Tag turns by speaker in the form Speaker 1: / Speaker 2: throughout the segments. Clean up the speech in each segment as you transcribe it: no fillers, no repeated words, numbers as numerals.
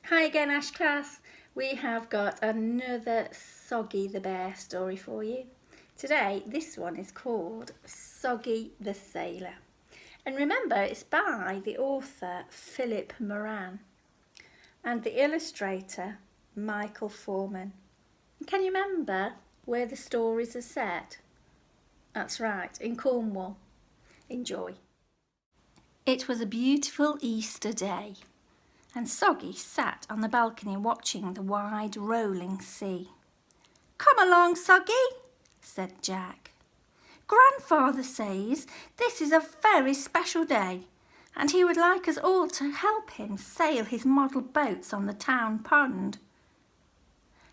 Speaker 1: Hi again, Ash class. We have got another Soggy the Bear story for you. Today, this one is called Soggy the Sailor. And remember, it's by the author Philip Moran and the illustrator Michael Foreman. Can you remember where the stories are set? That's right, in Cornwall. Enjoy. It was a beautiful Easter day, and Soggy sat on the balcony watching the wide rolling sea. "Come along, Soggy," said Jack. "Grandfather says this is a very special day, and he would like us all to help him sail his model boats on the town pond."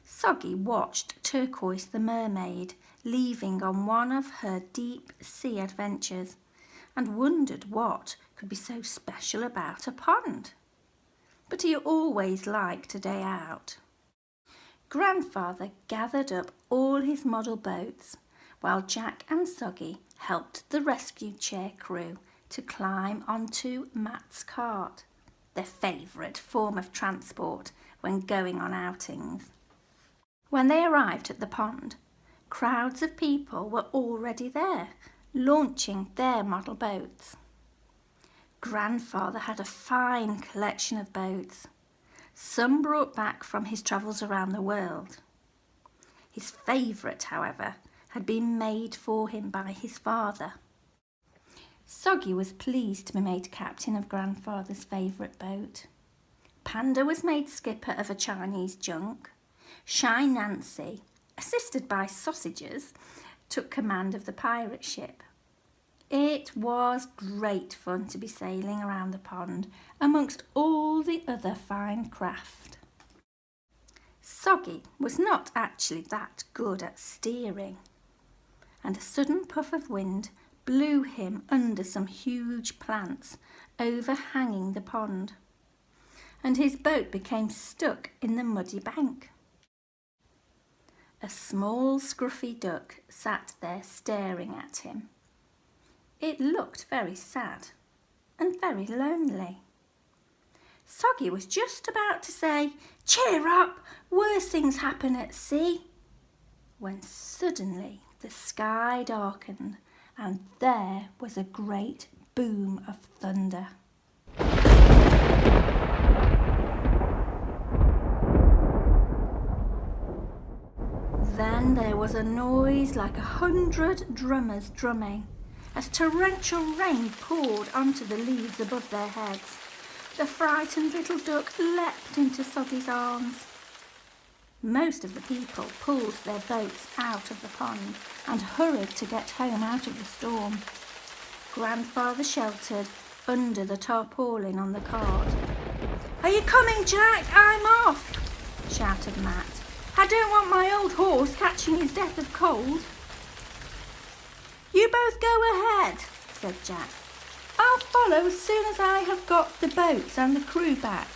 Speaker 1: Soggy watched Turquoise the mermaid leaving on one of her deep sea adventures and wondered what could be so special about a pond. But he always liked a day out. Grandfather gathered up all his model boats while Jack and Soggy helped the rescue chair crew to climb onto Matt's cart, their favourite form of transport when going on outings. When they arrived at the pond, crowds of people were already there, launching their model boats. Grandfather had a fine collection of boats, some brought back from his travels around the world. His favourite, however, had been made for him by his father. Soggy was pleased to be made captain of Grandfather's favourite boat. Panda was made skipper of a Chinese junk. Shy Nancy, assisted by sausages, took command of the pirate ship. It was great fun to be sailing around the pond amongst all the other fine craft. Soggy was not actually that good at steering, and a sudden puff of wind blew him under some huge plants overhanging the pond, and his boat became stuck in the muddy bank. A small scruffy duck sat there staring at him. It looked very sad and very lonely. Soggy was just about to say, "Cheer up, worse things happen at sea," when suddenly the sky darkened and there was a great boom of thunder. Then there was a noise like 100 drummers drumming, as torrential rain poured onto the leaves above their heads. The frightened little duck leapt into Soggy's arms. Most of the people pulled their boats out of the pond and hurried to get home out of the storm. Grandfather sheltered under the tarpaulin on the cart. "Are you coming, Jack? I'm off," shouted Matt. "I don't want my old horse catching his death of cold." "You both go ahead," said Jack. "I'll follow as soon as I have got the boats and the crew back."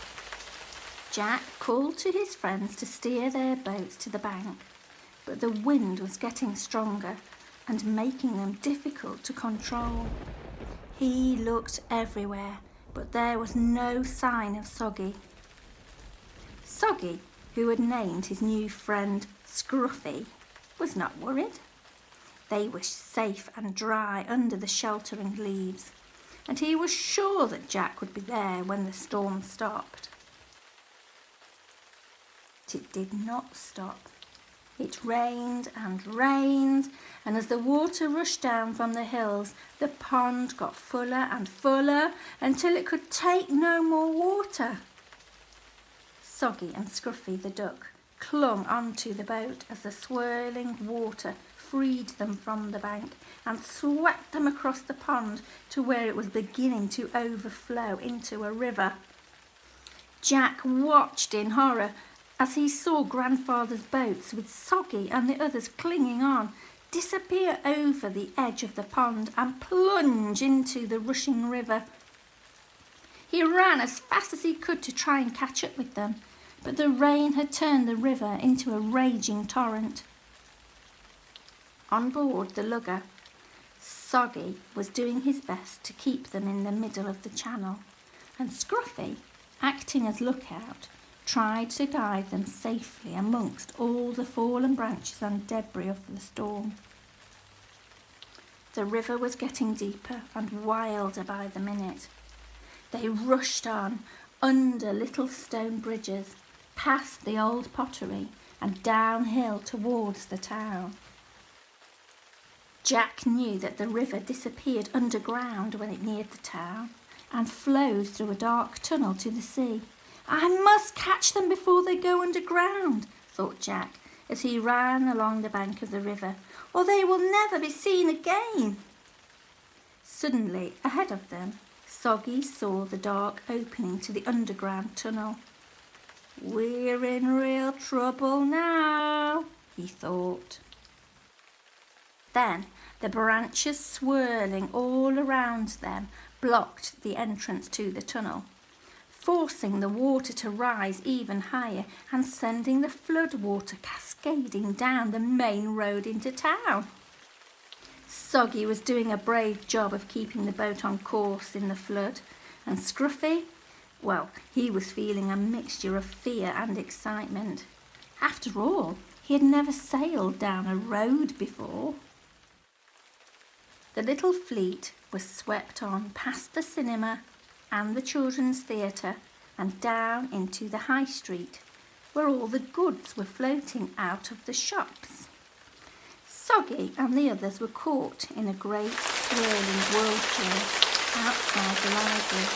Speaker 1: Jack called to his friends to steer their boats to the bank, but the wind was getting stronger and making them difficult to control. He looked everywhere, but there was no sign of Soggy. Soggy, who had named his new friend Scruffy, was not worried. They were safe and dry under the sheltering leaves, and he was sure that Jack would be there when the storm stopped. But it did not stop. It rained and rained, and as the water rushed down from the hills, the pond got fuller and fuller until it could take no more water. Soggy and Scruffy the duck clung onto the boat as the swirling water freed them from the bank and swept them across the pond to where it was beginning to overflow into a river. Jack watched in horror as he saw Grandfather's boats, with Soggy and the others clinging on, disappear over the edge of the pond and plunge into the rushing river. He ran as fast as he could to try and catch up with them, but the rain had turned the river into a raging torrent. On board the lugger, Soggy was doing his best to keep them in the middle of the channel, and Scruffy, acting as lookout, tried to guide them safely amongst all the fallen branches and debris of the storm. The river was getting deeper and wilder by the minute. They rushed on under little stone bridges, past the old pottery and downhill towards the town. Jack knew that the river disappeared underground when it neared the town and flowed through a dark tunnel to the sea. I must catch them before they go underground, thought Jack as he ran along the bank of the river, or they will never be seen again. Suddenly, ahead of them, Soggy saw the dark opening to the underground tunnel. We're in real trouble now, he thought. Then the branches swirling all around them blocked the entrance to the tunnel, forcing the water to rise even higher and sending the flood water cascading down the main road into town. Soggy was doing a brave job of keeping the boat on course in the flood, and Scruffy, well, he was feeling a mixture of fear and excitement. After all, he had never sailed down a road before. The little fleet was swept on past the cinema and the children's theatre and down into the high street, where all the goods were floating out of the shops. Soggy and the others were caught in a great swirling whirlpool outside the library,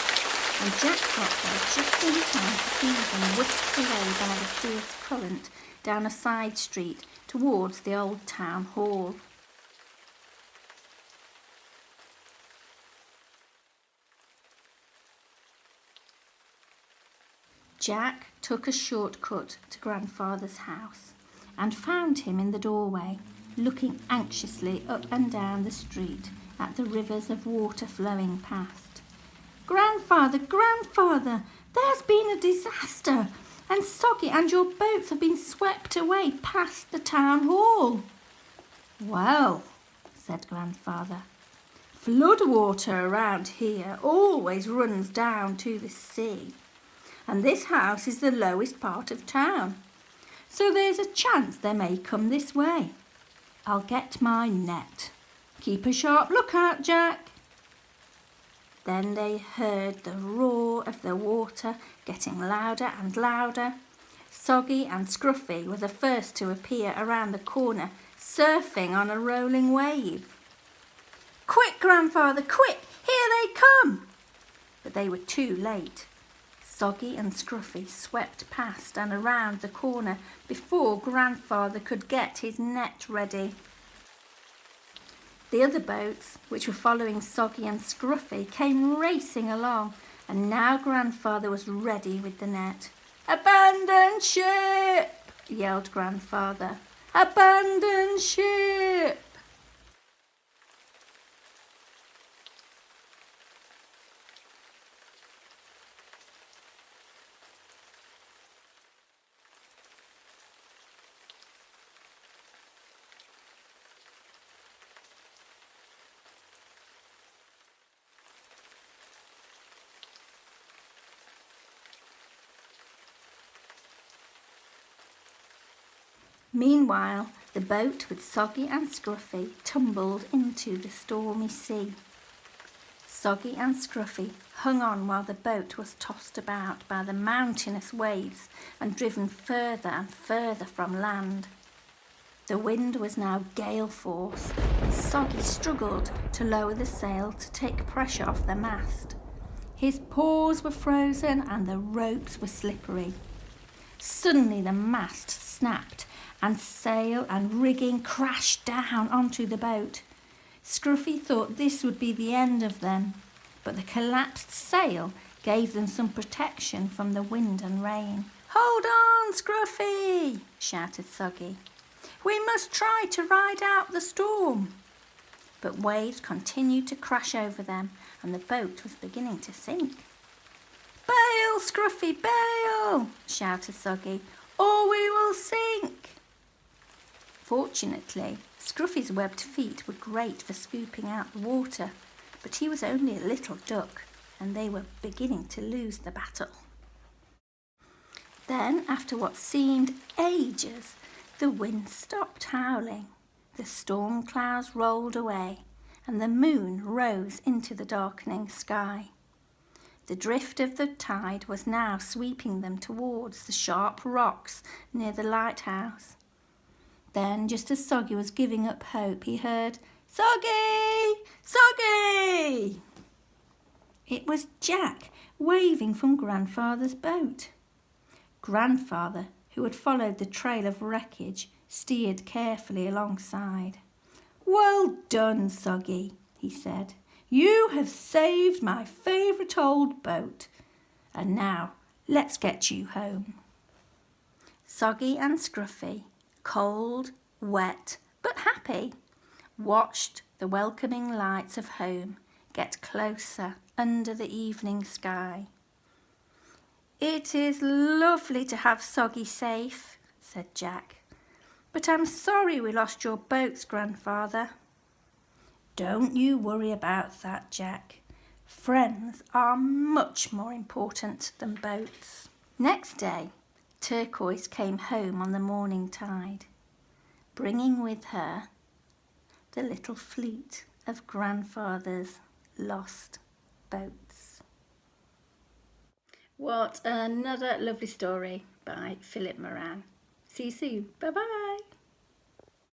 Speaker 1: and Jack got there just in time to see them whisked away by the fierce current down a side street towards the old town hall. Jack took a shortcut to Grandfather's house and found him in the doorway, looking anxiously up and down the street at the rivers of water flowing past. Grandfather, Grandfather, there's been a disaster, and Soggy and your boats have been swept away past the town hall. Well, said Grandfather, flood water around here always runs down to the sea, and this house is the lowest part of town, so there's a chance they may come this way. I'll get my net. Keep a sharp lookout, Jack. Then they heard the roar of the water getting louder and louder. Soggy and Scruffy were the first to appear around the corner, surfing on a rolling wave. Quick, Grandfather, quick! Here they come! But they were too late. Soggy and Scruffy swept past and around the corner before Grandfather could get his net ready. The other boats, which were following Soggy and Scruffy, came racing along, and now Grandfather was ready with the net. Abandon ship! Yelled Grandfather. Abandon ship! Meanwhile, the boat with Soggy and Scruffy tumbled into the stormy sea. Soggy and Scruffy hung on while the boat was tossed about by the mountainous waves and driven further and further from land. The wind was now gale force, and Soggy struggled to lower the sail to take pressure off the mast. His paws were frozen and the ropes were slippery. Suddenly the mast snapped and sail and rigging crashed down onto the boat. Scruffy thought this would be the end of them, but the collapsed sail gave them some protection from the wind and rain. Hold on, Scruffy, shouted Soggy. We must try to ride out the storm. But waves continued to crash over them, and the boat was beginning to sink. Bail, Scruffy, bail, shouted Soggy, or we will sink. Fortunately, Scruffy's webbed feet were great for scooping out the water, but he was only a little duck, and they were beginning to lose the battle. Then, after what seemed ages, the wind stopped howling, the storm clouds rolled away, and the moon rose into the darkening sky. The drift of the tide was now sweeping them towards the sharp rocks near the lighthouse. Then, just as Soggy was giving up hope, he heard, "Soggy! Soggy!" It was Jack, waving from Grandfather's boat. Grandfather, who had followed the trail of wreckage, steered carefully alongside. "Well done, Soggy," he said. "You have saved my favourite old boat. And now let's get you home." Soggy and Scruffy, cold, wet, but happy, watched the welcoming lights of home get closer under the evening sky. "It is lovely to have Soggy safe," said Jack. "But I'm sorry we lost your boats, Grandfather." "Don't you worry about that, Jack. Friends are much more important than boats." Next day, Turquoise came home on the morning tide, bringing with her the little fleet of Grandfather's lost boats. What another lovely story by Philip Moran. See you soon. Bye-bye.